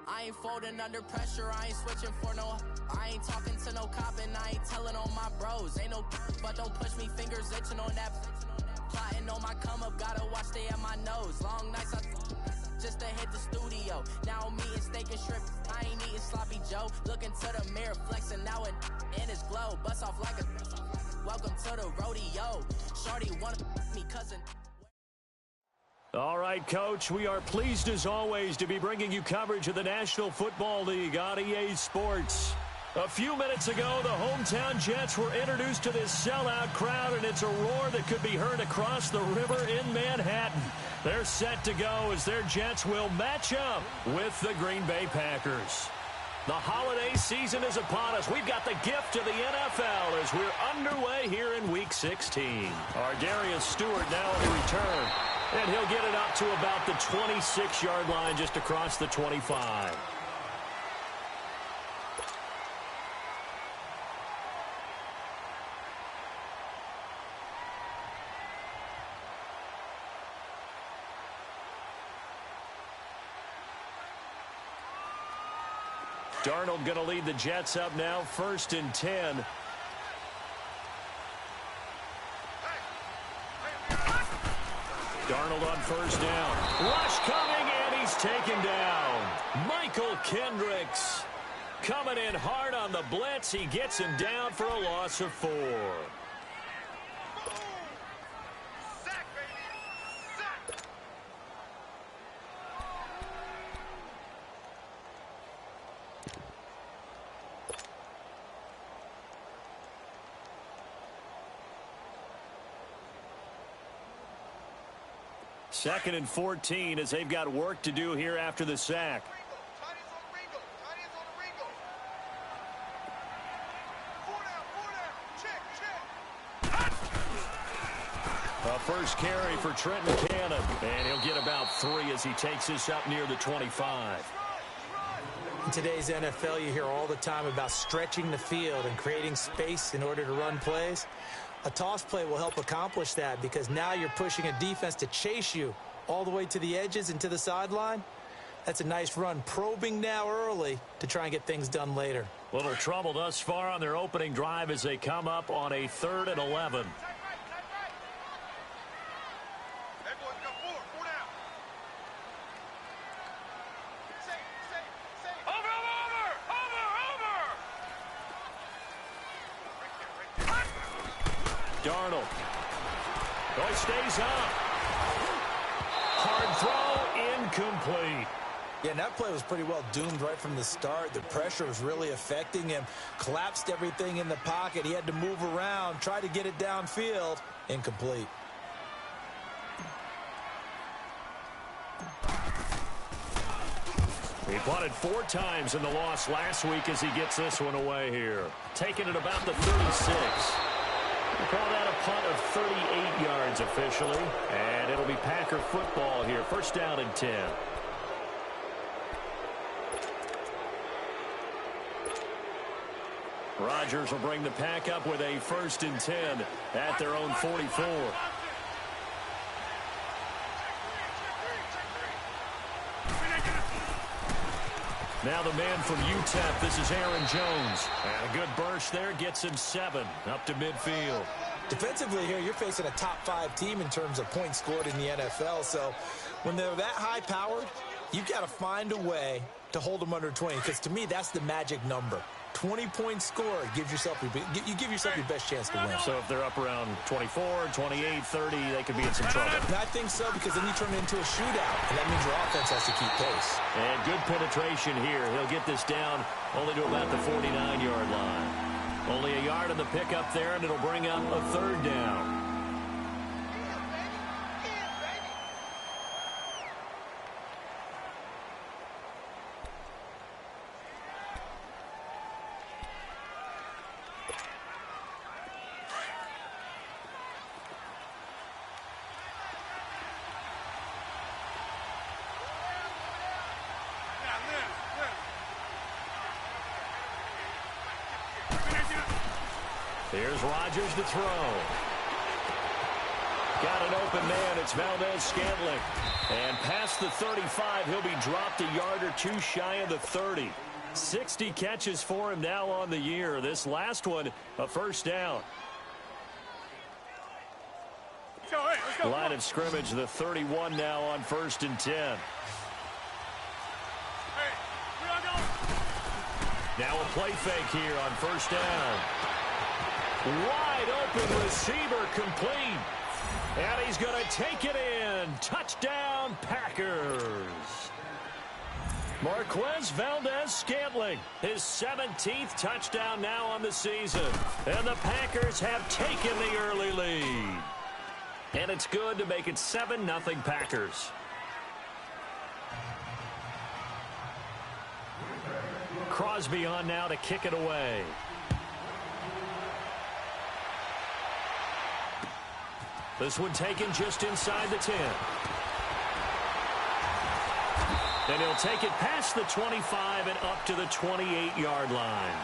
I ain't folding under pressure, I ain't switching for no. I ain't talking to no cop and I ain't telling on my bros. Ain't no but don't push me, fingers itching on that. Plotting on my come up, gotta watch stay at my nose. Long nights just to hit the studio. Now I'm eating steak and shrimp, I ain't eating sloppy Joe. Looking to the mirror, flexing now it in his glow. Bust off like a welcome to the rodeo. Shorty wanna me cousin. All right, Coach, we are pleased as always to be bringing you coverage of the National Football League on EA Sports. A few minutes ago, the hometown Jets were introduced to this sellout crowd, and it's a roar that could be heard across the river in Manhattan. They're set to go as their Jets will match up with the Green Bay Packers. The holiday season is upon us. We've got the gift of the NFL as we're underway here in Week 16. Our Darius Stewart now on the return. And he'll get it up to about the 26-yard line just across the 25. Darnold going to lead the Jets up now, 1st and 10. Darnold on 1st down. Rush coming, and he's taken down. Michael Kendricks coming in hard on the blitz. He gets him down for a loss of 4. Second and 14 as they've got work to do here after the sack. A first carry for Trenton Cannon, and he'll get about 3 as he takes this up near the 25. In today's NFL, you hear all the time about stretching the field and creating space in order to run plays. A toss play will help accomplish that because now you're pushing a defense to chase you all the way to the edges and to the sideline. That's a nice run, probing now early to try and get things done later. Little trouble thus far on their opening drive as they come up on a 3rd and 11. Darnold. Oh, stays up. Hard throw, incomplete. Yeah, and that play was pretty well doomed right from the start. The pressure was really affecting him. Collapsed everything in the pocket. He had to move around, try to get it downfield. Incomplete. He punted 4 times in the loss last week as he gets this one away here. Taking it about the 36. We'll call that a punt of 38 yards officially. And it'll be Packer football here. 1st down and 10. Rodgers will bring the Pack up with a 1st and 10 at their own 44. Now the man from UTEP, this is Aaron Jones. And a good burst there gets him 7 up to midfield. Defensively here, you're facing a top 5 team in terms of points scored in the NFL. So when they're that high powered, you've got to find a way to hold them under 20. Because to me, that's the magic number. 20 points scored gives yourself you give yourself your best chance to win. So if they're up around 24, 28, 30, they could be in some trouble. And I think so, because then you turn it into a shootout, and that means your offense has to keep pace. And good penetration here. He'll get this down only to about the 49-yard line. Only a yard on the pickup there, and it'll bring up a 3rd down. Here's Rodgers to throw. Got an open man. It's Valdez-Scantling. And past the 35, he'll be dropped a yard or two shy of the 30. 60 catches for him now on the year. This last one, a first down. Let's go. Line of scrimmage, the 31 now on 1st and 10. Hey, we are going. Now a play fake here on 1st down. Wide open receiver complete. And he's going to take it in. Touchdown, Packers. Marquez Valdez-Scantling, his 17th touchdown now on the season. And the Packers have taken the early lead. And it's good to make it 7-0 Packers. Crosby on now to kick it away. This one taken just inside the 10. And he'll take it past the 25 and up to the 28-yard line.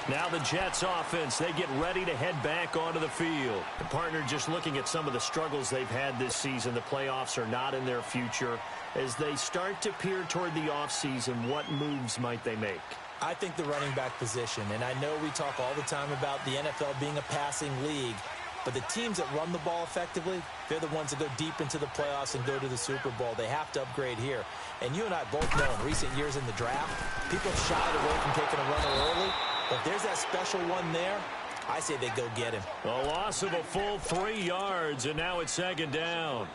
Now the Jets offense, they get ready to head back onto the field. The partner just looking at some of the struggles they've had this season. The playoffs are not in their future. As they start to peer toward the offseason, what moves might they make? I think the running back position, and I know we talk all the time about the NFL being a passing league, but the teams that run the ball effectively, they're the ones that go deep into the playoffs and go to the Super Bowl. They have to upgrade here. And you and I both know in recent years in the draft, people have shied away from taking a runner early. But if there's that special one there, I say they go get him. A loss of a full 3 yards, and now it's 2nd down.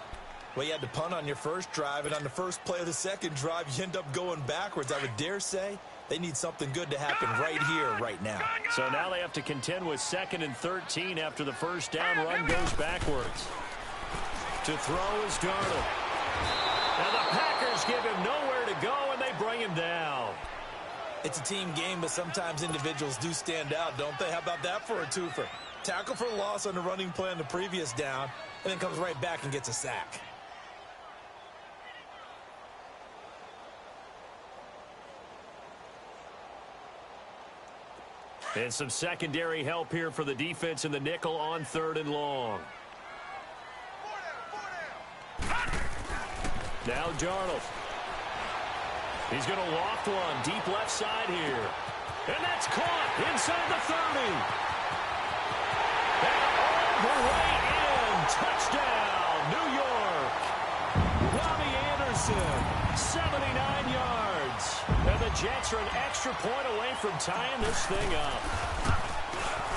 Well, you had to punt on your first drive, and on the first play of the second drive, you end up going backwards. I would dare say they need something good to happen right here, right now. So now they have to contend with 2nd and 13 after the first down run goes backwards. To throw is Darnold. And the Packers give him nowhere to go, and they bring him down. It's a team game, but sometimes individuals do stand out, don't they? How about that for a twofer? Tackle for loss on the running play on the previous down, and then comes right back and gets a sack. And some secondary help here for the defense in the nickel on 3rd and long. Now Darnold. He's going to loft one deep left side here. And that's caught inside the 30. And all the way in. Touchdown, New York. Robbie Anderson, 79 yards. And the Jets are an extra point away from tying this thing up.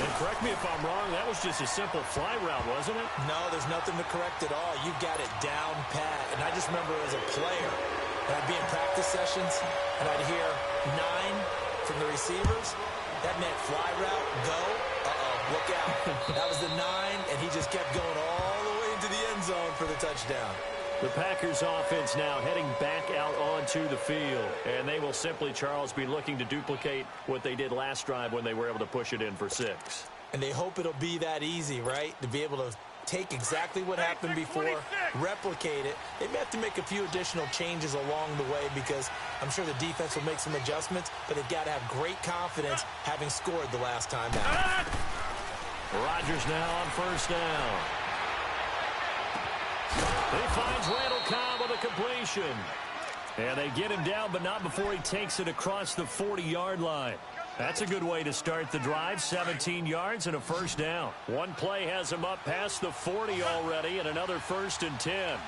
And correct me if I'm wrong, that was just a simple fly route, wasn't it? No, there's nothing to correct at all. You've got it down pat. And I just remember as a player, and I'd be in practice sessions, and I'd hear 9 from the receivers. That meant fly route, go. Look out. That was the 9, and he just kept going all the way into the end zone for the touchdown. The Packers offense now heading back out onto the field. And they will simply, Charles, be looking to duplicate what they did last drive when they were able to push it in for 6. And they hope it'll be that easy, right? To be able to take exactly what happened before, replicate it. They may have to make a few additional changes along the way because I'm sure the defense will make some adjustments, but they've got to have great confidence having scored the last time out. Rodgers now on 1st down. He finds Randall Cobb with a completion. And they get him down, but not before he takes it across the 40-yard line. That's a good way to start the drive. 17 yards and a 1st down. One play has him up past the 40 already, and another 1st and 10.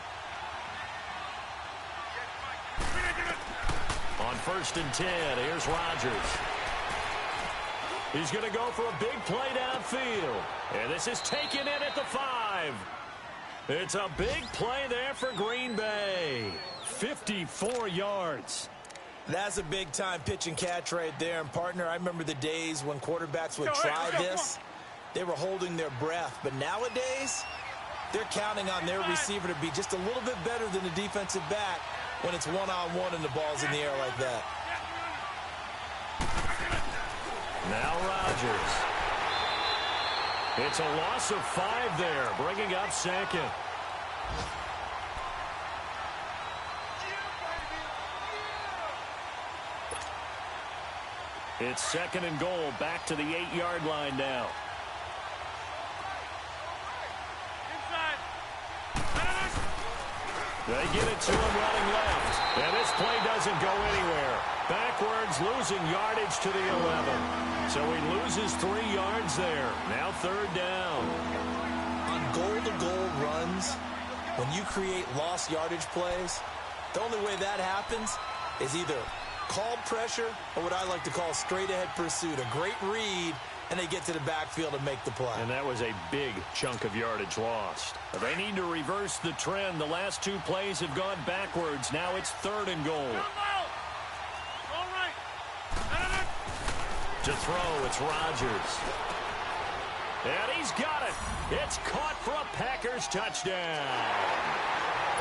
On 1st and 10, here's Rodgers. He's going to go for a big play downfield. And this is taken in at the 5. It's a big play there for Green Bay. 54 yards. That's a big-time pitch and catch right there. And, partner, I remember the days when quarterbacks would try this. They were holding their breath. But nowadays, they're counting on their receiver to be just a little bit better than the defensive back when it's one-on-one and the ball's in the air like that. Now Rodgers. It's a loss of 5 there, bringing up 2nd. It's 2nd and goal, back to the 8-yard line now. Inside. They get it to him running left. And this play doesn't go anywhere. Backwards, losing yardage to the 11. So he loses 3 yards there. Now 3rd down. On goal-to-goal runs, when you create lost yardage plays, the only way that happens is either called pressure or what I like to call straight-ahead pursuit. A great read, and they get to the backfield and make the play. And that was a big chunk of yardage lost. They need to reverse the trend. The last 2 plays have gone backwards. Now it's 3rd and goal. All right. To throw, it's Rodgers. And he's got it. It's caught for a Packers touchdown.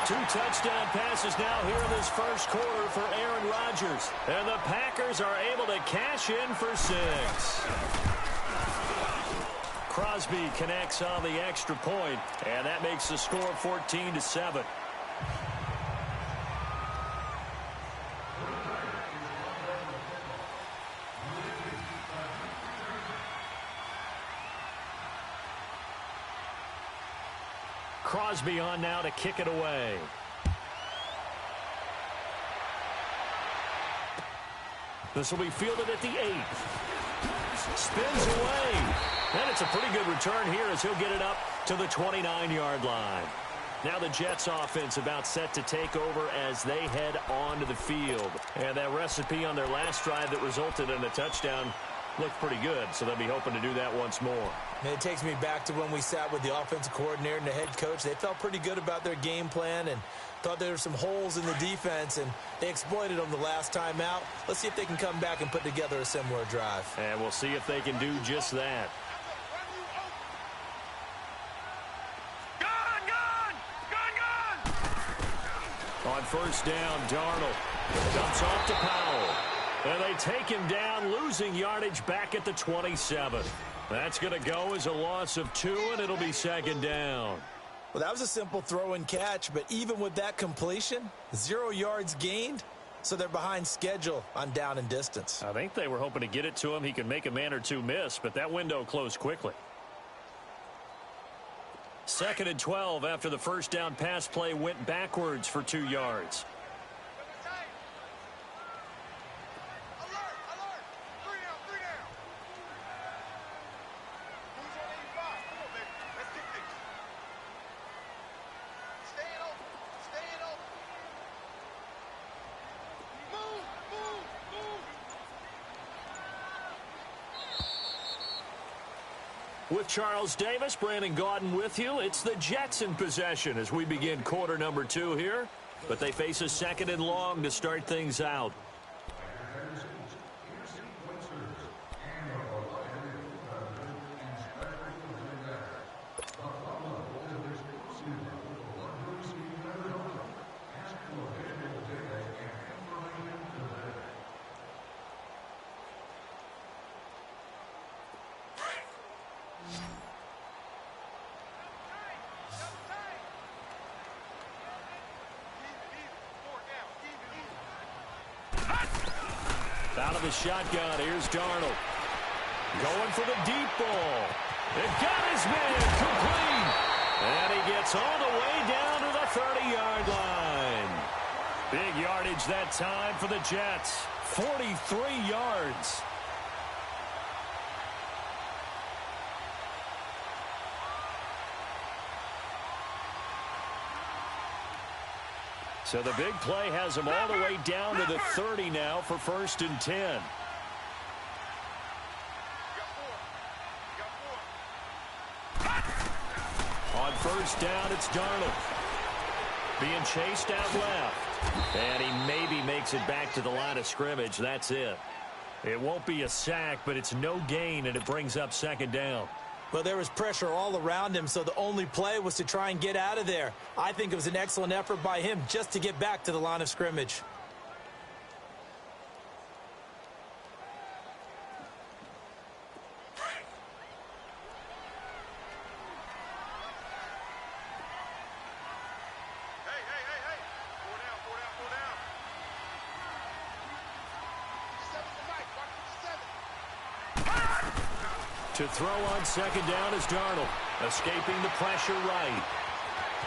2 touchdown passes now here in this first quarter for Aaron Rodgers. And the Packers are able to cash in for 6. Crosby connects on the extra point, and that makes the score 14-7. Crosby on now to kick it away. This will be fielded at the 8. Spins away. And it's a pretty good return here as he'll get it up to the 29-yard line. Now the Jets offense about set to take over as they head onto the field. And that recipe on their last drive that resulted in a touchdown looked pretty good, so they'll be hoping to do that once more. And it takes me back to when we sat with the offensive coordinator and the head coach. They felt pretty good about their game plan and thought there were some holes in the defense, and they exploited them the last time out. Let's see if they can come back and put together a similar drive. And we'll see if they can do just that. On first down, Darnold dumps off to Powell. And they take him down, losing yardage back at the 27. That's going to go as a loss of 2, and it'll be 2nd down. Well, that was a simple throw and catch, but even with that completion, 0 yards gained, so they're behind schedule on down and distance. I think they were hoping to get it to him. He could make a man or 2 miss, but that window closed quickly. 2nd and 12 after the first down pass play went backwards for 2 yards. With Charles Davis, Brandon Gaudin with you. It's the Jets in possession as we begin quarter number 2 here. But they face a 2nd and long to start things out. Out of the shotgun, here's Darnold. Going for the deep ball. It got his man complete. And he gets all the way down to the 30-yard line. Big yardage that time for the Jets. 43 yards. So the big play has him all the way down to the 30 now for 1st and 10. On first down, it's Darnold. Being chased out left. And he maybe makes it back to the line of scrimmage. That's it. It won't be a sack, but it's no gain, and it brings up 2nd down. Well, there was pressure all around him, so the only play was to try and get out of there. I think it was an excellent effort by him just to get back to the line of scrimmage. To throw on 2nd down is Darnold, escaping the pressure right.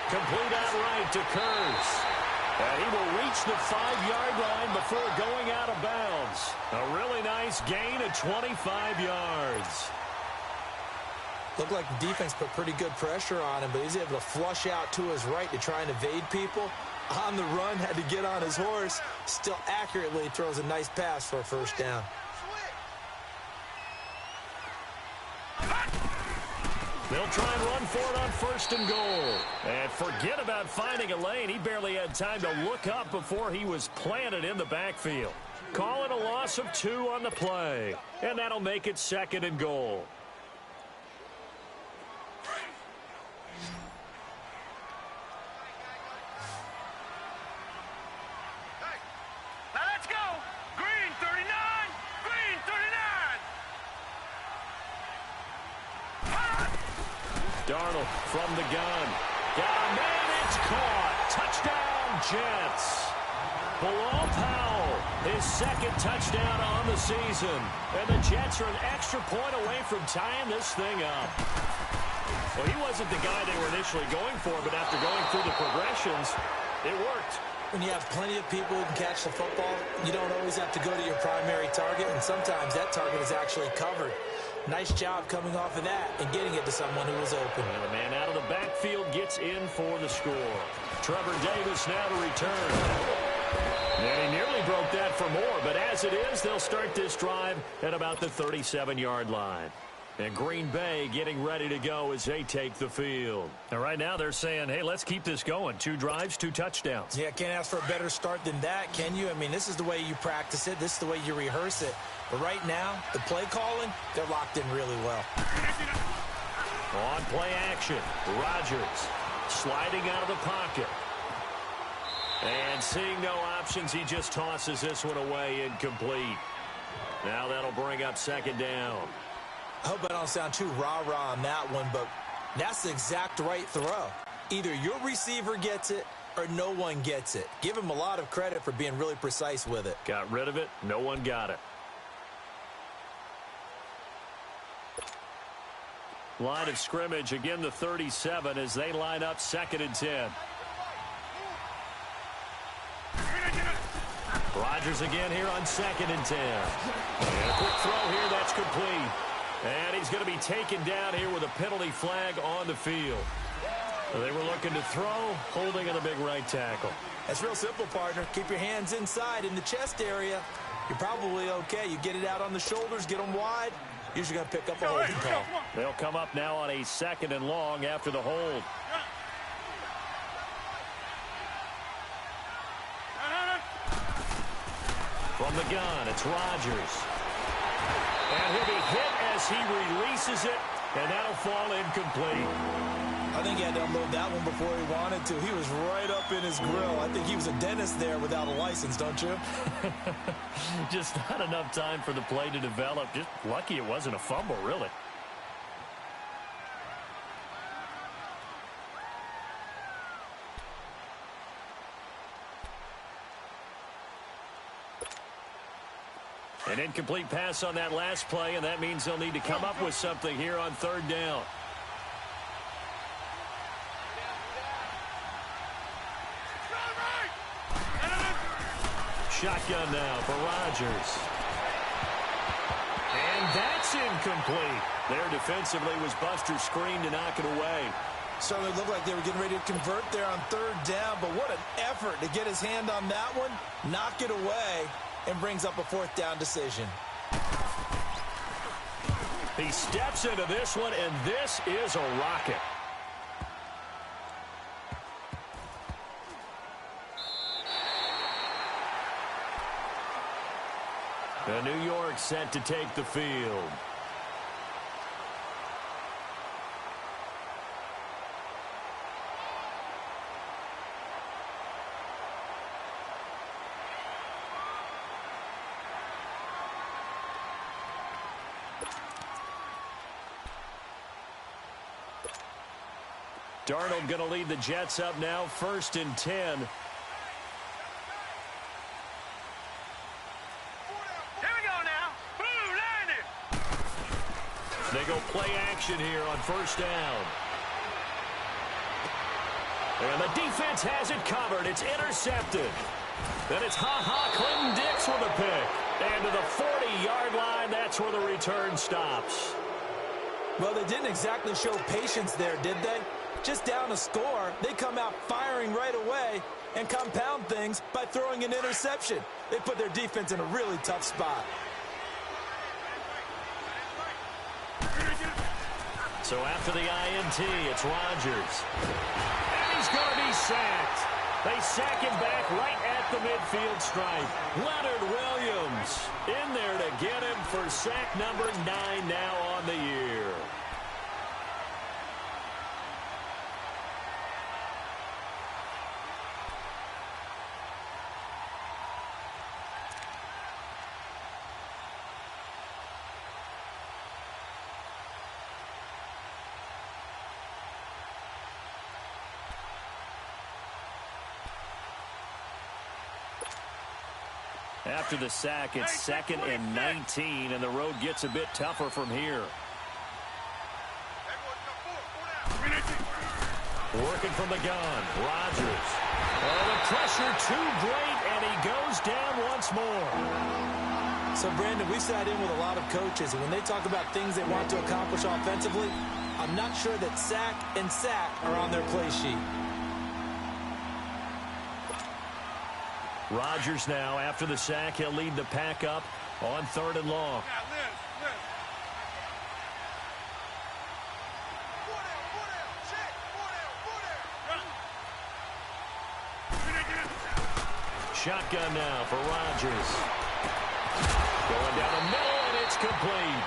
Complete outright to Kurz. And he will reach the 5-yard line before going out of bounds. A really nice gain of 25 yards. Looked like the defense put pretty good pressure on him, but he's able to flush out to his right to try and evade people. On the run, had to get on his horse. Still accurately throws a nice pass for a first down. They'll try and run for it on 1st and goal. And forget about finding a lane. He barely had time to look up before he was planted in the backfield. Call it a loss of 2 on the play. And that'll make it 2nd and goal. Now let's go. Green 39. Green 39. Darnold from the gun. Got a man, it's caught. Touchdown, Jets. Bilal Powell, his 2nd touchdown on the season. And the Jets are an extra point away from tying this thing up. Well, he wasn't the guy they were initially going for, but after going through the progressions, it worked. When you have plenty of people who can catch the football, you don't always have to go to your primary target, and sometimes that target is actually covered. Nice job coming off of that and getting it to someone who was open. And the man out of the backfield gets in for the score. Trevor Davis now to return. And he nearly broke that for more, but as it is, they'll start this drive at about the 37-yard line. And Green Bay getting ready to go as they take the field. And right now they're saying, hey, let's keep this going. 2 drives, 2 touchdowns. Yeah, can't ask for a better start than that, can you? I mean, this is the way you practice it. This is the way you rehearse it. But right now, the play calling, they're locked in really well. On play action, Rodgers sliding out of the pocket. And seeing no options, he just tosses this one away incomplete. Now that'll bring up 2nd down. I hope I don't sound too rah-rah on that one, but that's the exact right throw. Either your receiver gets it or no one gets it. Give him a lot of credit for being really precise with it. Got rid of it. No one got it. Line of scrimmage, again the 37 as they line up 2nd and 10. Rodgers again here on 2nd and 10. And a quick throw here, that's complete. And he's going to be taken down here with a penalty flag on the field. They were looking to throw, holding on a big right tackle. That's real simple, partner. Keep your hands inside in the chest area. You're probably okay. You get it out on the shoulders, get them wide. Usually going to pick up a holding call. They'll come up now on a 2nd and long after the hold. From the gun, it's Rodgers. And he'll be hit as he releases it, and that'll fall incomplete. I think he had to unload that one before he wanted to. He was right up in his grill. I think he was a dentist there without a license, don't you? Just not enough time for the play to develop. Just lucky it wasn't a fumble, really. An incomplete pass on that last play, and that means they'll need to come up with something here on 3rd down. Shotgun now for Rodgers. And that's incomplete. There defensively was Buster's screen to knock it away. Certainly looked like they were getting ready to convert there on 3rd down, but what an effort to get his hand on that one, knock it away, and brings up a 4th down decision. He steps into this one, and this is a rocket. And New York set to take the field. Darnold going to lead the Jets up now, 1st and 10. Here we go now. Blue, line it. They go play action here on 1st down. And the defense has it covered. It's intercepted. Then it's Clinton Dix with a pick. And to the 40-yard line, that's where the return stops. Well, they didn't exactly show patience there, did they? Just down a score, they come out firing right away and compound things by throwing an interception. They put their defense in a really tough spot. So after the INT, it's Rodgers. And he's going to be sacked. They sack him back right at the midfield stripe. Leonard Williams in there to get him for sack number 9 now on the year. After the sack, it's 2nd and 19, and the road gets a bit tougher from here. Working from the gun, Rodgers. Oh, the pressure too great, and he goes down once more. So, Brandon, we sat in with a lot of coaches, and when they talk about things they want to accomplish offensively, I'm not sure that sack and sack are on their play sheet. Rodgers now, after the sack, he'll lead the pack up on 3rd and long. Shotgun now for Rodgers. Going down the middle, and it's complete.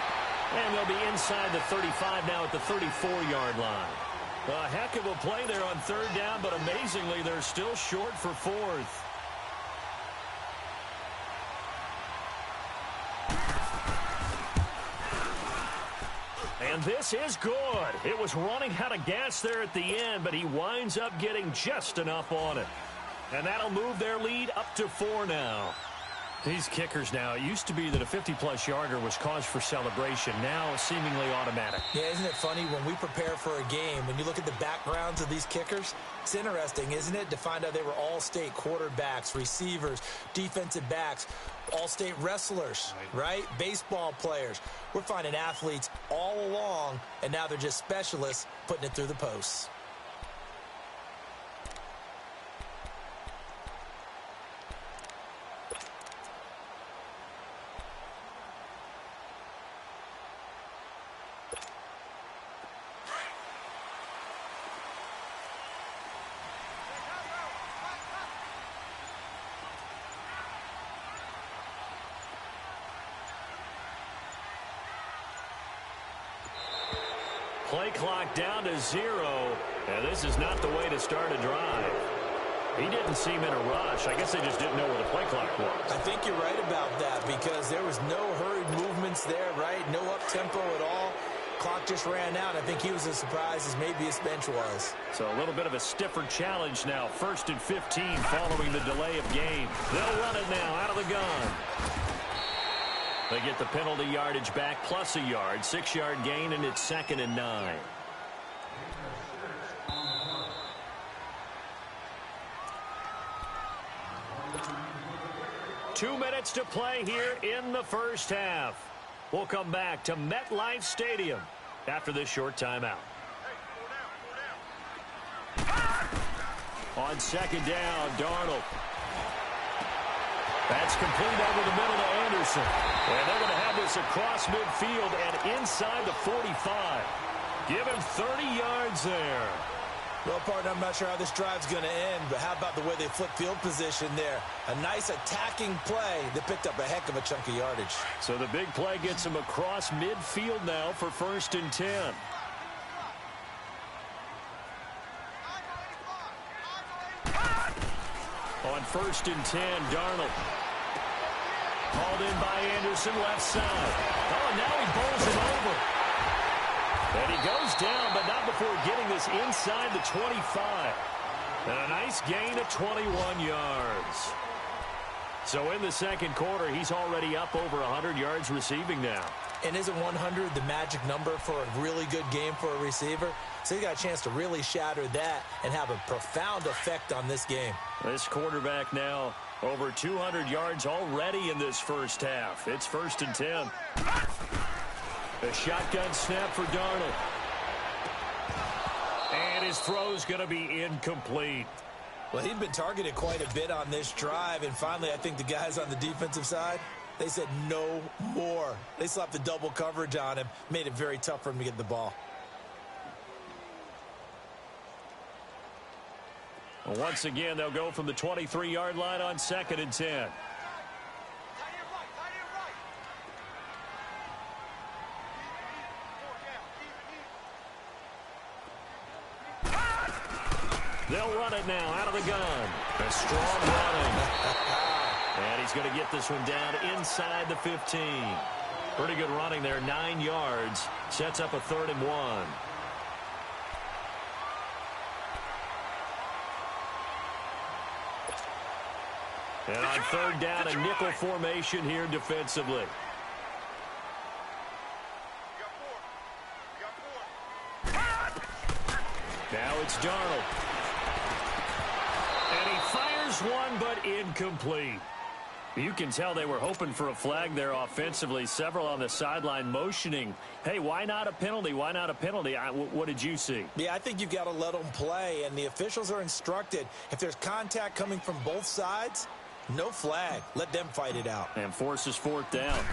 And they'll be inside the 35 now at the 34-yard line. A heck of a play there on 3rd down, but amazingly, they're still short for 4th. And this is good. It was running out of gas there at the end, but he winds up getting just enough on it. And that'll move their lead up to 4 now. These kickers now, it used to be that a 50-plus yarder was cause for celebration. Now seemingly automatic. Yeah, isn't it funny when we prepare for a game, when you look at the backgrounds of these kickers, it's interesting, isn't it, to find out they were all-state quarterbacks, receivers, defensive backs, all-state wrestlers, right? Baseball players. We're finding athletes all along, and now they're just specialists putting it through the posts. Play clock down to 0, and this is not the way to start a drive. He didn't seem in a rush. I guess they just didn't know where the play clock was. I think you're right about that because there was no hurried movements there, right? No up-tempo at all. Clock just ran out. I think he was as surprised as maybe his bench was. So a little bit of a stiffer challenge now. 1st and 15 following the delay of game. They'll run it now out of the gun. They get the penalty yardage back plus a yard. 6-yard gain, and it's 2nd and 9. Two minutes to play here in the first half. We'll come back to MetLife Stadium after this short timeout. On 2nd down, Darnold. That's complete over the middle to Anderson. And they're going to have this across midfield and inside the 45. Give him 30 yards there. Well, partner, I'm not sure how this drive's going to end, but how about the way they flip field position there? A nice attacking play that picked up a heck of a chunk of yardage. So the big play gets him across midfield now for 1st and 10. On 1st and 10, Darnold. Called in by Anderson, left side. Oh, and now he bowls him over. And he goes down, but not before getting this inside the 25. And a nice gain of 21 yards. So in the second quarter, he's already up over 100 yards receiving now. And isn't 100 the magic number for a really good game for a receiver? So he got a chance to really shatter that and have a profound effect on this game. This quarterback now over 200 yards already in this first half. It's 1st and 10. A shotgun snap for Darnold. And his throw's going to be incomplete. Well, he'd been targeted quite a bit on this drive, and finally I think the guys on the defensive side, they said no more. They slapped the double coverage on him, made it very tough for him to get the ball. Well, once again, they'll go from the 23-yard line on 2nd and 10. They'll run it now out of the gun. A strong running. And he's going to get this one down inside the 15. Pretty good running there, 9 yards. Sets up a 3rd and 1. And on 3rd down, a nickel formation here defensively. Now it's Darnold. And he fires one, but incomplete. You can tell they were hoping for a flag there offensively. Several on the sideline motioning, hey, why not a penalty? Why not a penalty? What did you see? Yeah, I think you've got to let them play, and the officials are instructed. If there's contact coming from both sides, no flag. Let them fight it out. And forces 4th down.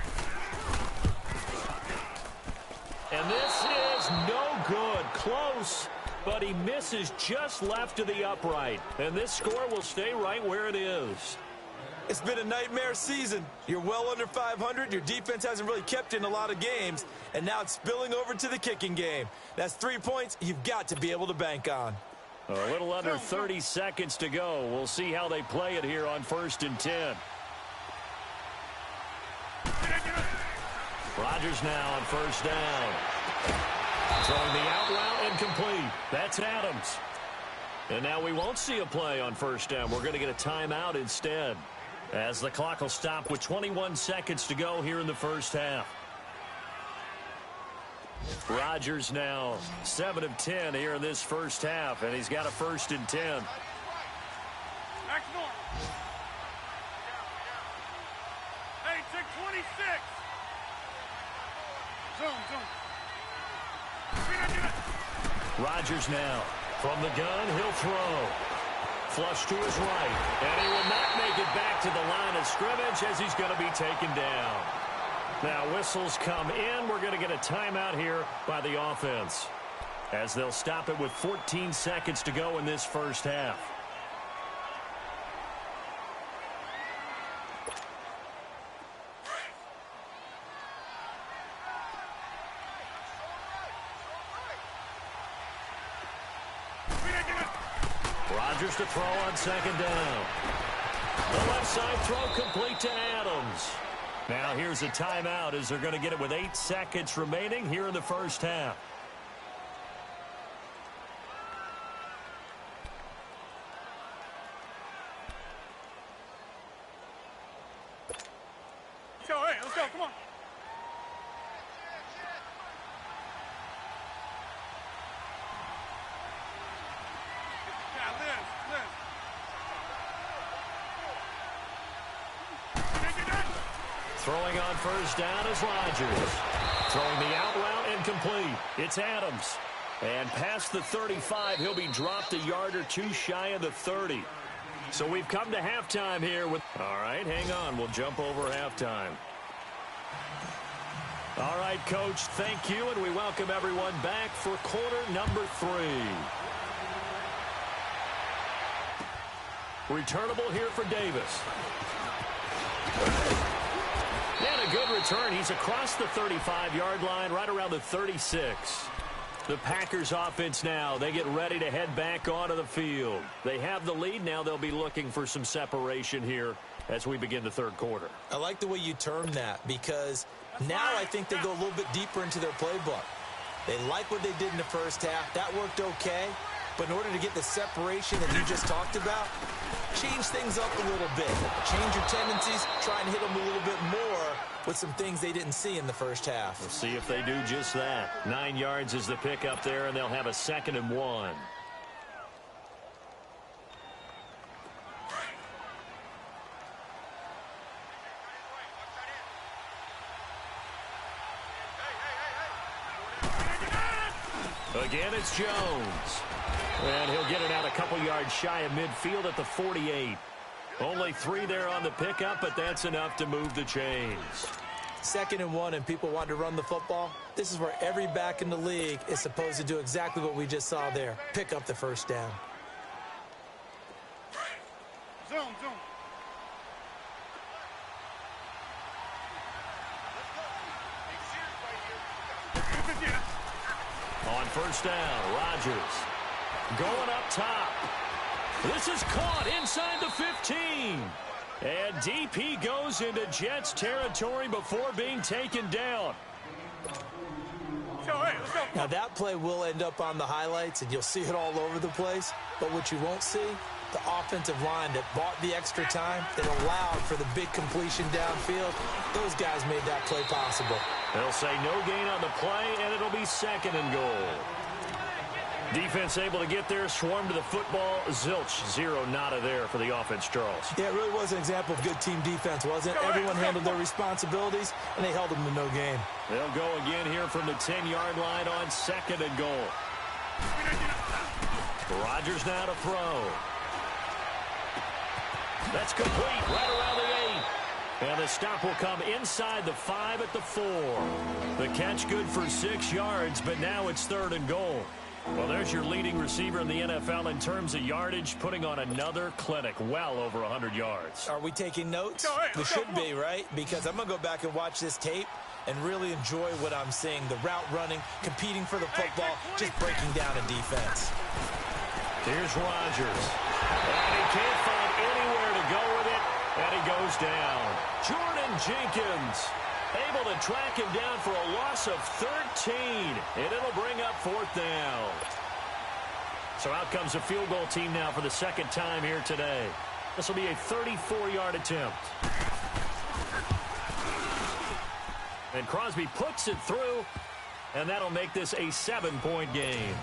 And this is no good. Close, but he misses just left of the upright. And this score will stay right where it is. It's been a nightmare season. You're well under 500. Your defense hasn't really kept you in a lot of games. And now it's spilling over to the kicking game. That's 3 points you've got to be able to bank on. A little under 30 seconds to go. We'll see how they play it here on 1st and 10. Rodgers now on 1st down. Throwing the out route incomplete. That's Adams. And now we won't see a play on 1st down. We're going to get a timeout instead, as the clock will stop with 21 seconds to go here in the first half. Rodgers now 7 of 10 here in this first half, and he's got a 1st and 10. Hey, check 26. Zoom. Rodgers now from the gun, he'll throw. Flush to his right, and he will not make it back to the line of scrimmage as he's going to be taken down. Now whistles come in. We're going to get a timeout here by the offense, as they'll stop it with 14 seconds to go in this first half. Rodgers to throw on 2nd down. The left side throw complete to Adams. Now here's a timeout as they're going to get it with 8 seconds remaining here in the first half. Let's go, come on. Throwing on 1st down is Rodgers. Throwing the out route incomplete. It's Adams. And past the 35, he'll be dropped a yard or two shy of the 30. So we've come to halftime here with... All right, hang on. We'll jump over halftime. All right, Coach, thank you, and we welcome everyone back for quarter number 3. Returnable here for Davis. And a good return. He's across the 35-yard line, right around the 36. The Packers offense now, they get ready to head back onto the field. They have the lead. Now they'll be looking for some separation here as we begin the third quarter. I like the way you term that, because now I think they go a little bit deeper into their playbook. They like what they did in the first half. That worked okay. But in order to get the separation that you just talked about, change things up a little bit. Change your tendencies, try and hit them a little bit more with some things they didn't see in the first half. We'll see if they do just that. 9 yards is the pickup there, and they'll have a 2nd and 1. Again, it's Jones. And he'll get it out a couple yards shy of midfield at the 48. Only 3 there on the pickup, but that's enough to move the chains. 2nd and 1, and people want to run the football. This is where every back in the league is supposed to do exactly what we just saw there. Pick up the first down. Zoom. On first down, Rodgers going up top. This is caught inside the 15. And DP goes into Jets territory before being taken down. Let's go. Now that play will end up on the highlights, and you'll see it all over the place. But what you won't see, the offensive line that bought the extra time, that allowed for the big completion downfield, those guys made that play possible. They'll say no gain on the play, and it'll be 2nd and goal. Defense able to get there, swarm to the football. Zilch, 0 nada there for the offense, Charles. Yeah, it really was an example of good team defense, wasn't it? Everyone handled their responsibilities, and they held them to no gain. They'll go again here from the 10-yard line on 2nd and goal. Rodgers now to throw. That's complete right around the 8. And the stop will come inside the 5 at the 4. The catch good for 6 yards, but now it's 3rd and goal. Well, there's your leading receiver in the NFL in terms of yardage, putting on another clinic, well over 100 yards. Are we taking notes? We should be, right? Because I'm going to go back and watch this tape and really enjoy what I'm seeing. The route running, competing for the football, just breaking down a defense. Here's Rodgers. And he can't find anywhere to go with it, and he goes down. Jordan Jenkins able to track him down for a loss of 13, and it'll bring up 4th down. So out comes a field goal team now for the 2nd time here today. This will be a 34-yard attempt. And Crosby puts it through, and that'll make this a 7-point game.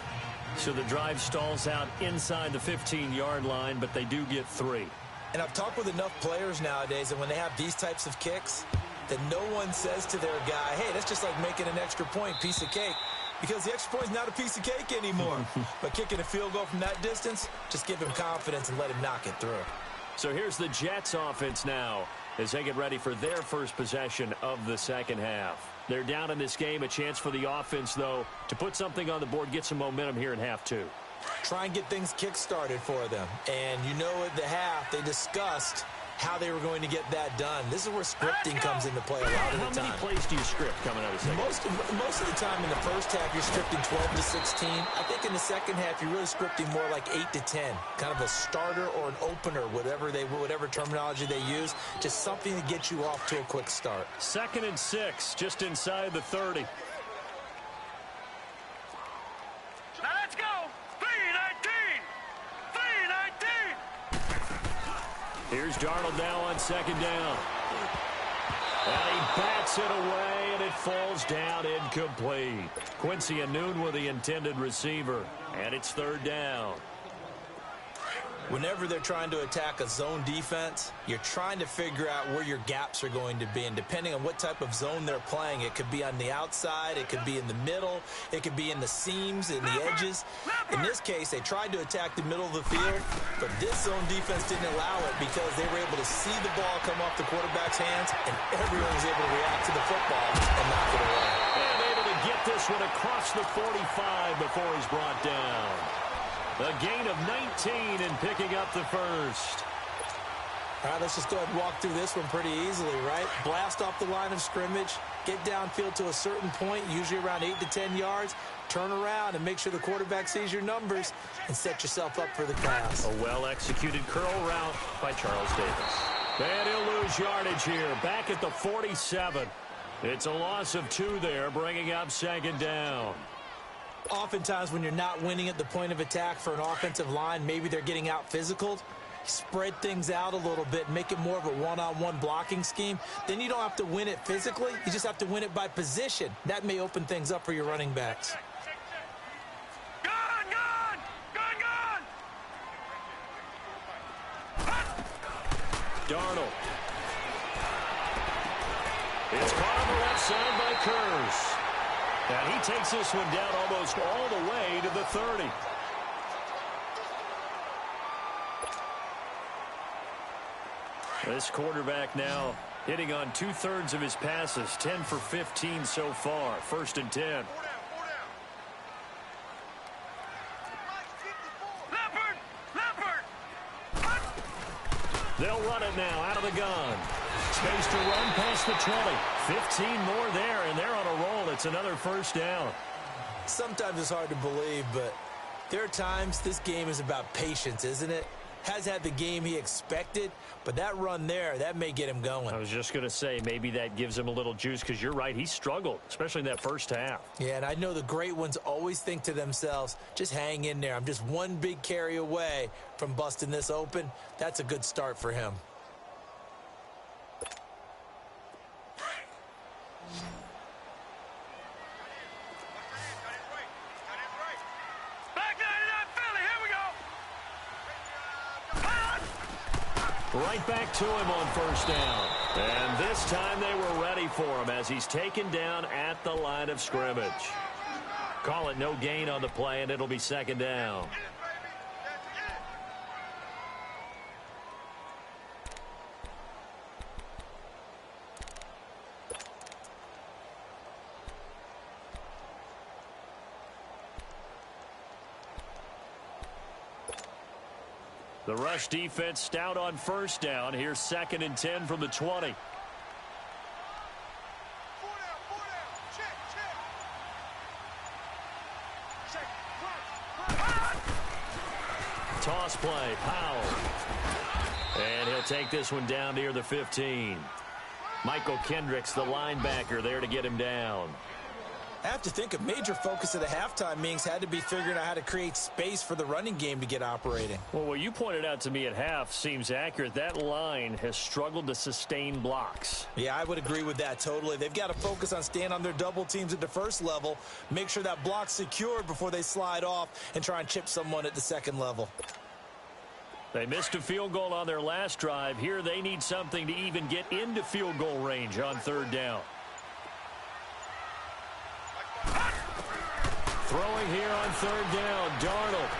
So the drive stalls out inside the 15-yard line, but they do get 3. And I've talked with enough players nowadays, and when they have these types of kicks, that no one says to their guy, hey, that's just like making an extra point, piece of cake. Because the extra point is not a piece of cake anymore. But kicking a field goal from that distance, just give him confidence and let him knock it through. So here's the Jets offense now as they get ready for their first possession of the 2nd half. They're down in this game. A chance for the offense, though, to put something on the board, get some momentum here in half 2. Try and get things kick-started for them. And you know at the half, they discussed how they were going to get that done. This is where scripting comes into play a lot of the time. How many plays do you script coming out of the second? Most of the time in the first half, you're scripting 12 to 16. I think in the second half, you're really scripting more like 8 to 10. Kind of a starter or an opener, whatever terminology they use. Just something to get you off to a quick start. 2nd and 6, just inside the 30. Now let's go. 3-19. 3-19. Here's Darnold now on 2nd down. And he bats it away, and it falls down incomplete. Quincy Anoon with the intended receiver, and it's 3rd down. Whenever they're trying to attack a zone defense, you're trying to figure out where your gaps are going to be. And depending on what type of zone they're playing, it could be on the outside, it could be in the middle, it could be in the seams, in the edges. In this case, they tried to attack the middle of the field, but this zone defense didn't allow it because they were able to see the ball come off the quarterback's hands, and everyone was able to react to the football and knock it away. And able to get this one across the 45 before he's brought down. A gain of 19 and picking up the first. All right, let's just go ahead and walk through this one pretty easily, right? Blast off the line of scrimmage, get downfield to a certain point, usually around 8 to 10 yards, turn around and make sure the quarterback sees your numbers and set yourself up for the pass. A well-executed curl route by Charles Davis. And he'll lose yardage here, back at the 47. It's a loss of 2 there, bringing up 2nd down. Oftentimes when you're not winning at the point of attack for an offensive line, maybe they're getting out physical. Spread things out a little bit, make it more of a one-on-one blocking scheme. Then you don't have to win it physically. You just have to win it by position. That may open things up for your running backs. Darnold. It's caught on the left side by Kurz. And he takes this one down almost all the way to the 30. This quarterback now hitting on 2/3 of his passes, 10 for 15 so far. 1st and 10. They'll run it now out of the gun. Space to run past the 20. 15 more there, and they're on a roll. It's another 1st down. Sometimes it's hard to believe, but there are times this game is about patience, isn't it? Has had the game he expected, but that run there, that may get him going. I was just going to say, maybe that gives him a little juice, because you're right, he struggled, especially in that 1st half. Yeah, and I know the great ones always think to themselves, just hang in there. I'm just one big carry away from busting this open. That's a good start for him. Right back to him on 1st down. And this time they were ready for him as he's taken down at the line of scrimmage. Call it no gain on the play, and it'll be 2nd down. The rush defense stout on 1st down. Here's 2nd and 10 from the 20. Toss play, Powell. And he'll take this one down near the 15. Michael Kendricks, the linebacker, there to get him down. I have to think a major focus of the halftime meetings had to be figuring out how to create space for the running game to get operating. Well, what you pointed out to me at half seems accurate. That line has struggled to sustain blocks. Yeah, I would agree with that totally. They've got to focus on staying on their double teams at the 1st level, make sure that block's secured before they slide off and try and chip someone at the 2nd level. They missed a field goal on their last drive. Here they need something to even get into field goal range on 3rd down. Throwing here on 3rd down, Darnold.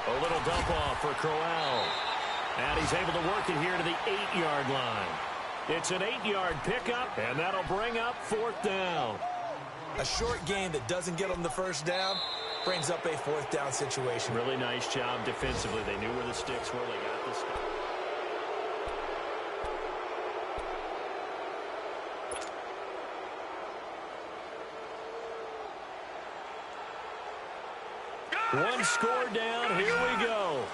A little dump off for Crowell. And he's able to work it here to the 8-yard line. It's an 8-yard pickup, and that'll bring up 4th down. A short game that doesn't get them the 1st down brings up a 4th down situation. Really nice job defensively. They knew where the sticks were. They got the sticks. One score down. Here we go.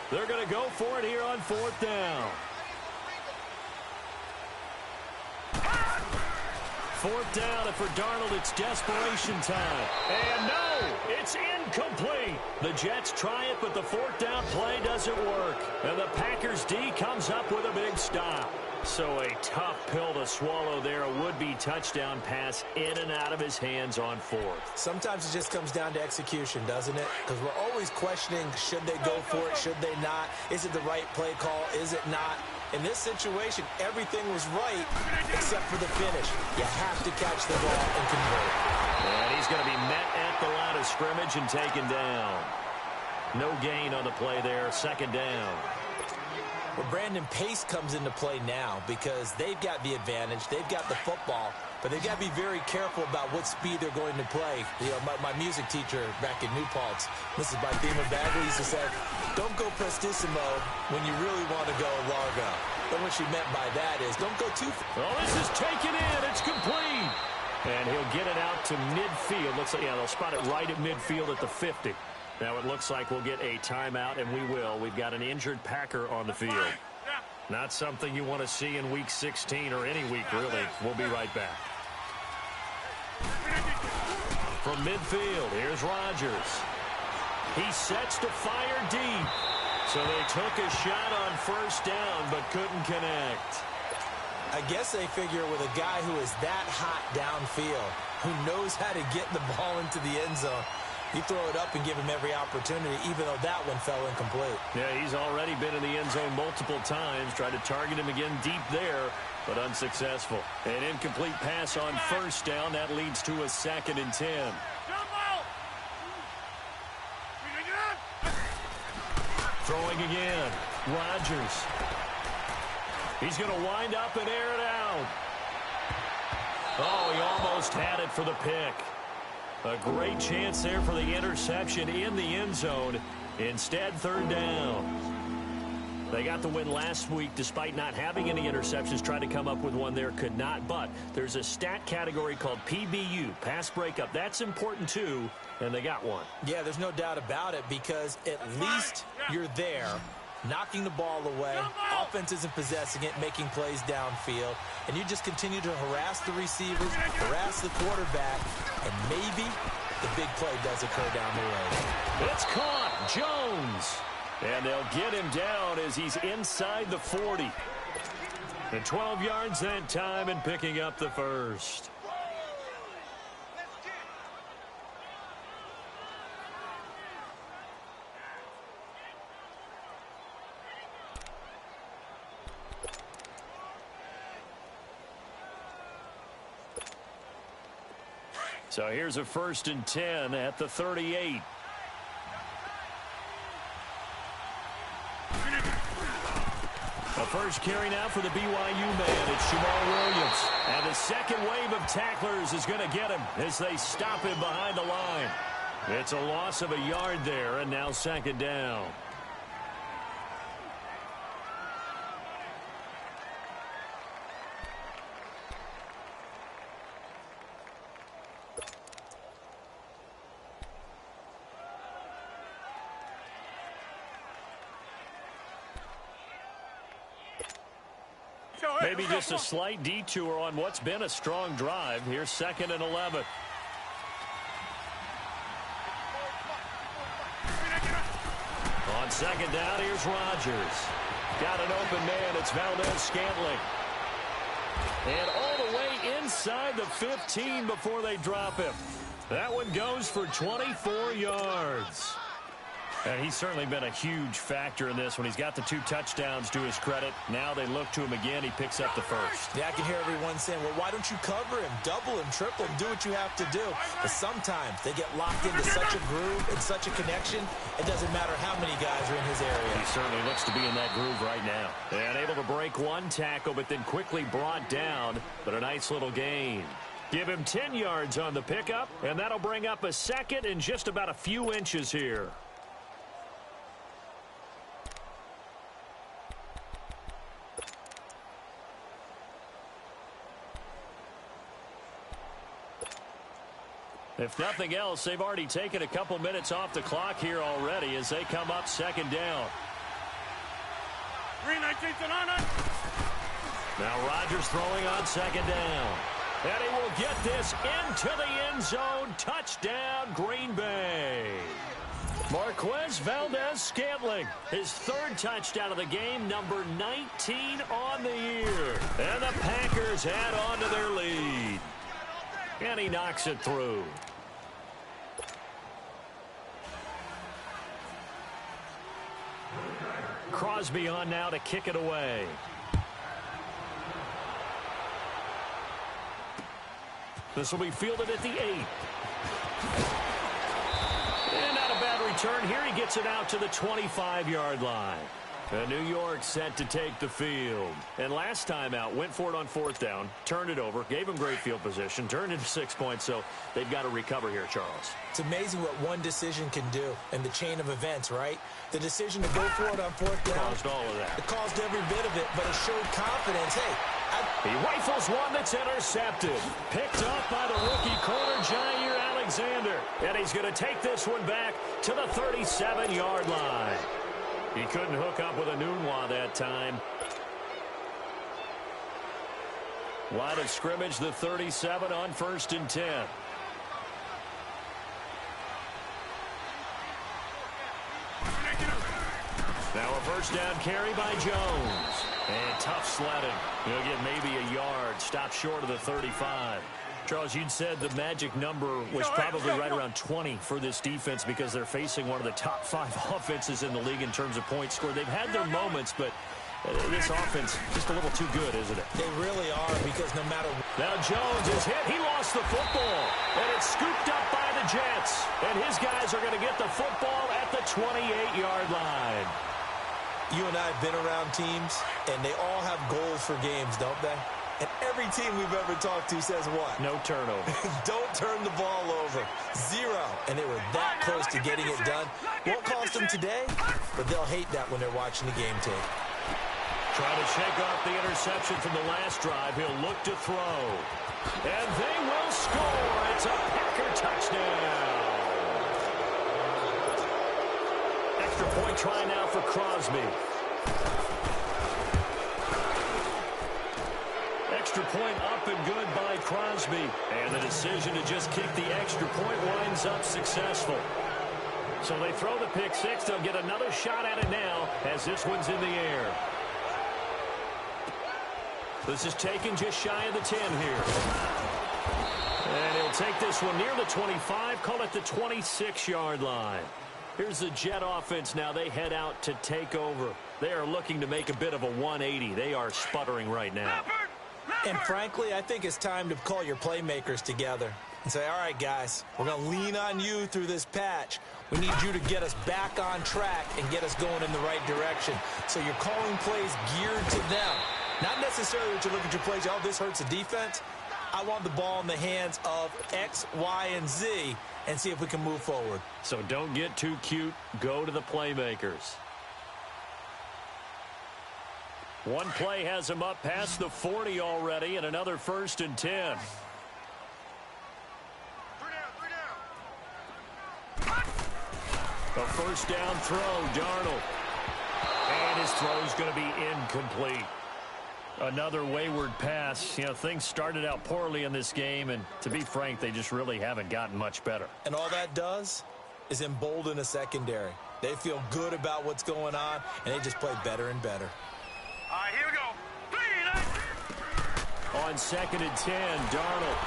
They're going to go for it here on 4th down. 4th down, and for Darnold, it's desperation time. And no, it's incomplete. The Jets try it, but the 4th down play doesn't work. And the Packers D comes up with a big stop. So a tough pill to swallow there. A would-be touchdown pass in and out of his hands on 4th. Sometimes it just comes down to execution, doesn't it? Because we're always questioning, should they go for it, should they not? Is it the right play call, is it not? In this situation, everything was right except for the finish. You have to catch the ball and convert. And he's going to be met at the line of scrimmage and taken down. No gain on the play there, 2nd down. Well, Brandon, pace comes into play now because they've got the advantage. They've got the football, but they've got to be very careful about what speed they're going to play. You know, my music teacher back in New Paltz, this is by Thema Bagley, used to say, don't go prestissimo when you really want to go largo. And what she meant by that is don't go too far. Oh, this is taken in. It's complete. And he'll get it out to midfield. Looks like, yeah, they'll spot it right at midfield at the 50. Now it looks like we'll get a timeout, and we will. We've got an injured Packer on the field. Not something you want to see in Week 16 or any week, really. We'll be right back. From midfield. Here's Rodgers. He sets to fire deep. So they took a shot on first down but couldn't connect. I guess they figure with a guy who is that hot downfield, who knows how to get the ball into the end zone, you throw it up and give him every opportunity, even though that one fell incomplete. Yeah, he's already been in the end zone multiple times. Tried to target him again deep there, but unsuccessful. An incomplete pass on first down. That leads to a 2nd and 10. Throwing again. Rodgers. He's going to wind up and air it out. Oh, he almost had it for the pick. A great chance there for the interception in the end zone. Instead, 3rd down. They got the win last week despite not having any interceptions. Tried to come up with one there, could not. But there's a stat category called PBU, pass breakup. That's important too, and they got one. Yeah, there's no doubt about it, because at least you're there, knocking the ball away. Offense isn't possessing it, making plays downfield. And you just continue to harass the receivers, harass the quarterback, and maybe the big play does occur down the road. It's caught. Jones. And they'll get him down as he's inside the 40. And 12 yards that time and picking up the first. So here's a 1st and 10 at the 38. A first carry now for the BYU man. It's Jamal Williams. And the second wave of tacklers is going to get him as they stop him behind the line. It's a loss of a yard there, and now 2nd down. Maybe just a slight detour on what's been a strong drive. Here's 2nd and 11. On 2nd down, here's Rodgers. Got an open man. It's Valdez-Scantling. And all the way inside the 15 before they drop him. That one goes for 24 yards. And he's certainly been a huge factor in this when he's got the 2 touchdowns to his credit. Now they look to him again. He picks up the first. Yeah, I can hear everyone saying, well, why don't you cover him, double him, triple him, do what you have to do. But sometimes they get locked into such a groove and such a connection, it doesn't matter how many guys are in his area. He certainly looks to be in that groove right now. And able to break one tackle, but then quickly brought down. But a nice little gain. Give him 10 yards on the pickup, and that'll bring up a 2nd and just about a few inches here. If nothing else, they've already taken a couple minutes off the clock here already as they come up 2nd down. 3-19 Now Rodgers throwing on 2nd down. And he will get this into the end zone. Touchdown, Green Bay. Marquez Valdez-Scantling, his 3rd touchdown of the game, number 19 on the year. And the Packers add on to their lead. And he knocks it through. Crosby on now to kick it away. This will be fielded at the 8. And not a bad return here. He gets it out to the 25-yard line. And New York set to take the field. And last time out, went for it on 4th down, turned it over, gave him great field position, turned into 6 points, so they've got to recover here, Charles. It's amazing what one decision can do in the chain of events, right? The decision to go for it on 4th down. Caused all of that. It caused every bit of it, but it showed confidence. Hey, he rifles one that's intercepted. Picked up by the rookie corner, Jair Alexander. And he's going to take this one back to the 37-yard line. He couldn't hook up with a Nunwa that time. Line of scrimmage, the 37 on 1st and 10. Now a first down carry by Jones. And tough sledding. He'll get maybe a yard. Stop short of the 35. Charles, you'd said the magic number was probably right around 20 for this defense because they're facing one of the top 5 offenses in the league in terms of points scored. They've had their moments, but this offense just a little too good, isn't it? They really are because no matter... Now Jones is hit. He lost the football. And it's scooped up by the Jets. And his guys are going to get the football at the 28-yard line. You and I have been around teams, and they all have goals for games, don't they? And every team we've ever talked to says what? No turnover. Don't turn the ball over. 0. And they were that close to getting it done. Won't cost them today, but they'll hate that when they're watching the game tape. Trying to shake off the interception from the last drive. He'll look to throw. And they will score. It's a Packer touchdown. Extra point try now for Crosby. Extra point up and good by Crosby. And the decision to just kick the extra point winds up successful. So they throw the pick six. They'll get another shot at it now as this one's in the air. This is taken just shy of the 10 here. And he'll take this one near the 25, call it the 26-yard line. Here's the Jet offense now. They head out to take over. They are looking to make a bit of a 180. They are sputtering right now. And frankly, I think it's time to call your playmakers together and say, all right, guys, we're going to lean on you through this patch. We need you to get us back on track and get us going in the right direction. So you're calling plays geared to them. Not necessarily that you look at your plays, oh, this hurts the defense. I want the ball in the hands of X, Y, and Z and see if we can move forward. So don't get too cute. Go to the playmakers. One play has him up past the 40 already, and another 1st and 10. A first down throw, Darnold. And his throw's going to be incomplete. Another wayward pass. You know, things started out poorly in this game, and to be frank, they just really haven't gotten much better. And all that does is embolden a secondary. They feel good about what's going on, and they just play better and better. All right, here we go. 3 On 2nd and 10, Darnold.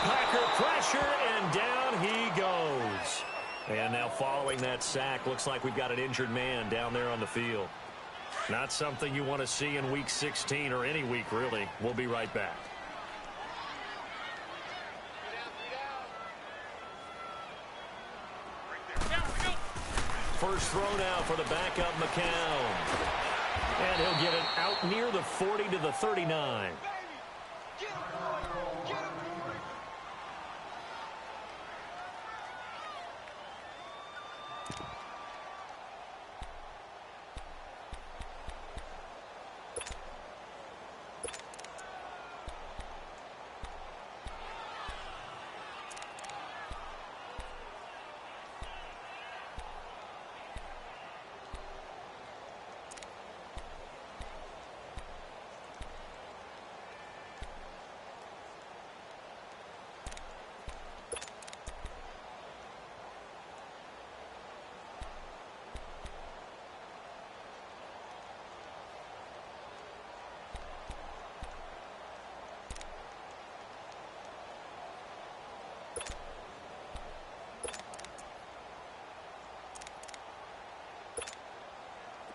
Packer pressure, and down he goes. And now following that sack, looks like we've got an injured man down there on the field. Not something you want to see in Week 16 or any week, really. We'll be right back. First throw now for the backup McCown. And he'll get it out near the 40 to the 39.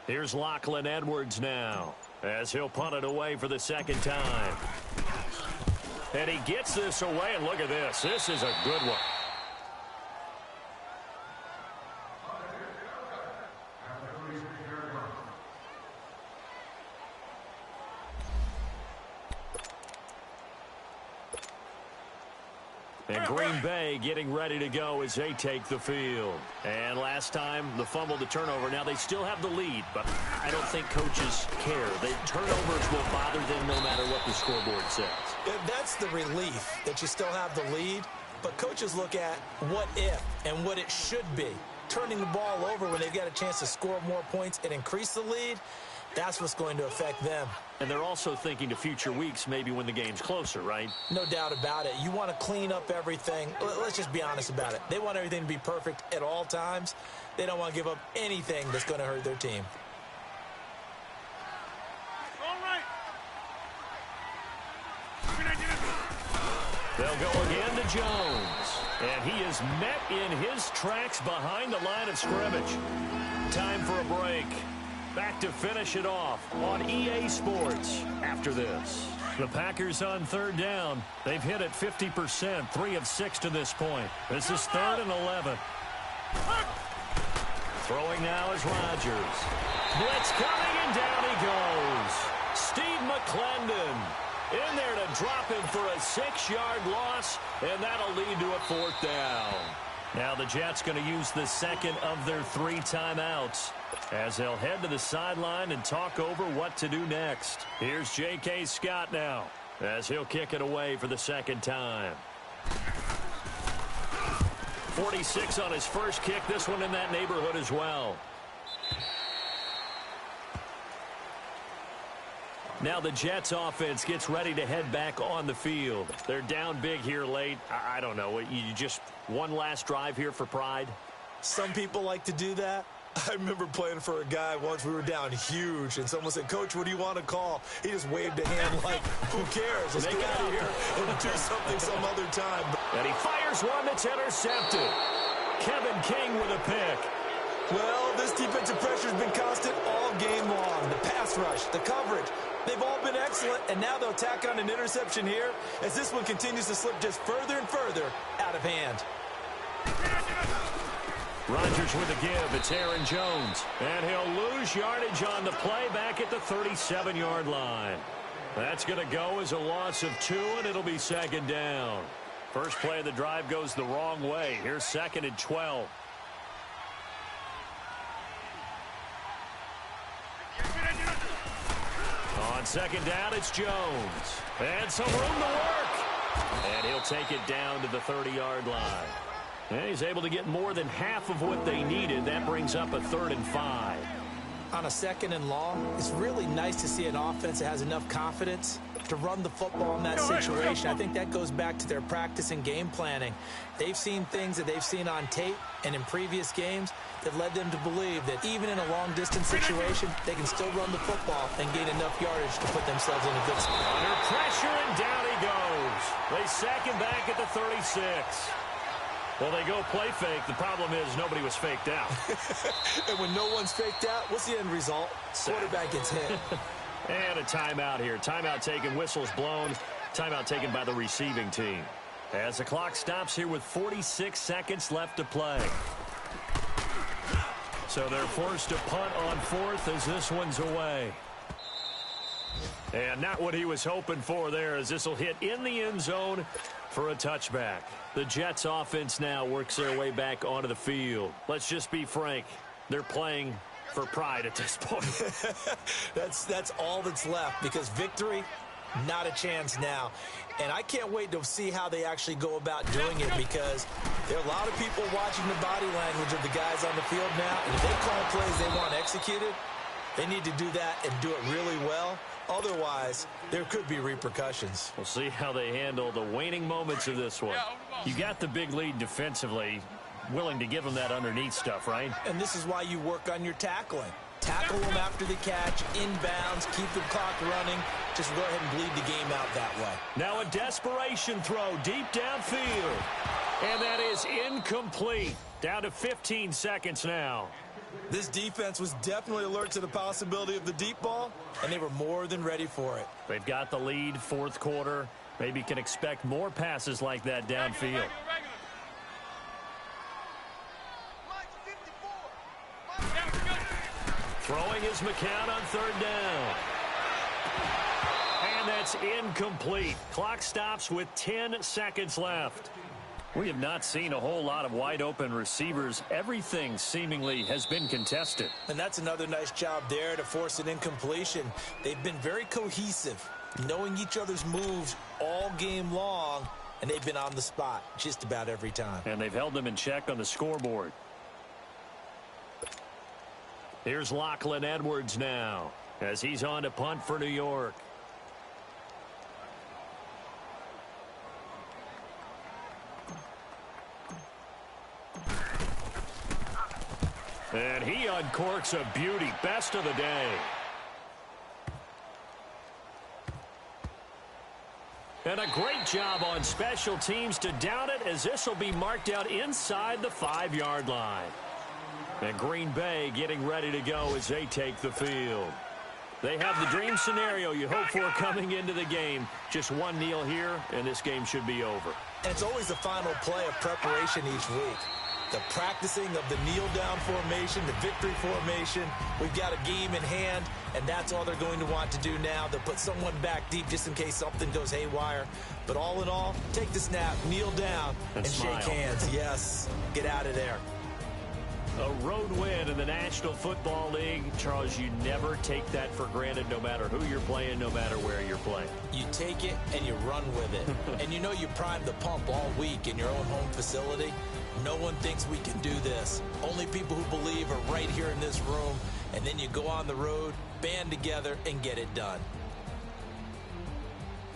Here's Lachlan Edwards now as he'll punt it away for the 2nd time. And he gets this away, and look at this. This is a good one. And Green Bay getting ready to go as they take the field. And last time, the fumble, the turnover. Now they still have the lead, but I don't think coaches care. The turnovers will bother them no matter what the scoreboard says. That's the relief that you still have the lead, but coaches look at what if and what it should be. Turning the ball over when they've got a chance to score more points and increase the lead, That's what's going to affect them. And they're also thinking to future weeks, maybe when the game's closer, right? No doubt about it. You want to clean up everything. Let's just be honest about it. They want everything to be perfect at all times. They don't want to give up anything that's going to hurt their team. They'll go again to Jones. And he is met in his tracks behind the line of scrimmage. Time for a break. Back to finish it off on EA Sports after this. The Packers on third down. They've hit it 50%, 3 of 6 to this point. This is 3rd and 11. Throwing now is Rodgers. Blitz coming, and down he goes. Steve McClendon in there to drop him for a 6-yard loss, and that'll lead to a 4th down. Now the Jets going to use the second of their 3 timeouts as they'll head to the sideline and talk over what to do next. Here's J.K. Scott now as he'll kick it away for the second time. 46 on his first kick, this one in that neighborhood as well. Now the Jets offense gets ready to head back on the field. They're down big here late. I don't know. You just one last drive here for pride? Some people like to do that. I remember playing for a guy once. We were down huge, and someone said, "Coach, what do you want to call?" He just waved a hand like, "Who cares? Let's get out of here and do something some other time." And he fires one that's intercepted. Kevin King with a pick. Well, this defensive pressure has been constant all game long. The pass rush, the coverage, they've all been excellent, and now they'll tack on an interception here as this one continues to slip just further and further out of hand. Rodgers with a give. It's Aaron Jones. And he'll lose yardage on the play back at the 37-yard line. That's going to go as a loss of 2, and it'll be 2nd down. First play of the drive goes the wrong way. Here's 2nd and 12. On 2nd down, it's Jones. And some room to work. And he'll take it down to the 30-yard line. And he's able to get more than half of what they needed. That brings up a 3rd and 5. On a 2nd and long, it's really nice to see an offense that has enough confidence to run the football in that situation. I think that goes back to their practice and game planning. They've seen things that they've seen on tape and in previous games that led them to believe that even in a long-distance situation, they can still run the football and gain enough yardage to put themselves in a good spot. Under pressure, and down he goes. They sack him back at the 36. Well, they go play fake. The problem is nobody was faked out. And when no one's faked out, what's the end result? Quarterback gets hit. And a timeout here. Timeout taken, whistles blown. Timeout taken by the receiving team. As the clock stops here with 46 seconds left to play. So they're forced to punt on 4th as this one's away. And not what he was hoping for there, as this will hit in the end zone for a touchback. The Jets offense now works their way back onto the field. Let's just be frank. They're playing for pride at this point. That's all that's left, because victory, not a chance now. And I can't wait to see how they actually go about doing it, because there are a lot of people watching the body language of the guys on the field now. And if they call plays they want executed, they need to do that and do it really well. Otherwise, there could be repercussions. We'll see how they handle the waning moments of this one. You got the big lead defensively, willing to give them that underneath stuff, right? And this is why you work on your tackling. Tackle them after the catch, inbounds, keep the clock running. Just go ahead and bleed the game out that way. Now a desperation throw deep downfield. And that is incomplete. Down to 15 seconds now. This defense was definitely alert to the possibility of the deep ball, and they were more than ready for it. They've got the lead, 4th quarter. Maybe can expect more passes like that downfield. Throwing is McCown on 3rd down. And that's incomplete. Clock stops with 10 seconds left. We have not seen a whole lot of wide-open receivers. Everything seemingly has been contested. And that's another nice job there to force an incompletion. They've been very cohesive, knowing each other's moves all game long, and they've been on the spot just about every time. And they've held them in check on the scoreboard. Here's Lachlan Edwards now. as he's on to punt for New York. And he uncorks a beauty. Best of the day. And a great job on special teams to down it, as this will be marked out inside the 5-yard line. And Green Bay getting ready to go as they take the field. They have the dream scenario you hope for coming into the game. Just one kneel here, and this game should be over. And it's always the final play of preparation each week. The practicing of the kneel-down formation, the victory formation. We've got a game in hand, and that's all they're going to want to do now. They'll put someone back deep just in case something goes haywire. But all in all, take the snap, kneel down, and shake hands. Yes, get out of there. A road win in the National Football League. Charles, you never take that for granted, no matter who you're playing, no matter where you're playing. You take it and you run with it. And you know you primed the pump all week in your own home facility. No one thinks we can do this. Only people who believe are right here in this room. And then you go on the road, band together, and get it done.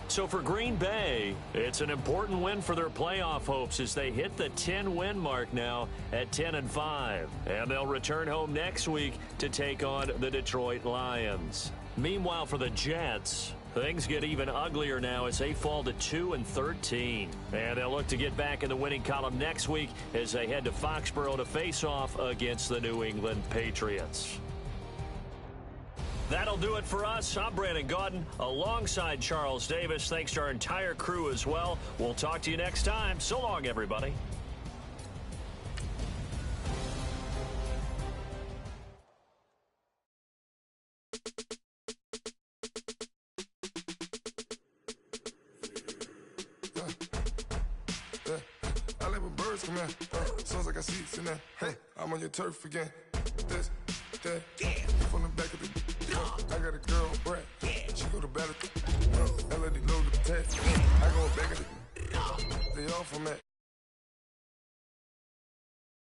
So for Green Bay, it's an important win for their playoff hopes as they hit the 10-win mark now at 10-5. And they'll return home next week to take on the Detroit Lions. Meanwhile, for the Jets, things get even uglier now as they fall to 2-13. And they'll look to get back in the winning column next week as they head to Foxborough to face off against the New England Patriots. That'll do it for us. I'm Brandon Gaudin alongside Charles Davis. Thanks to our entire crew as well. We'll talk to you next time. So long, everybody. I let my birds come in. Sounds like I see it in there. Hey, I'm on your turf again. This, that, from the back of the. I got a girl, Brad. She go to battle. I let it load the test. I go back at it. They off from that.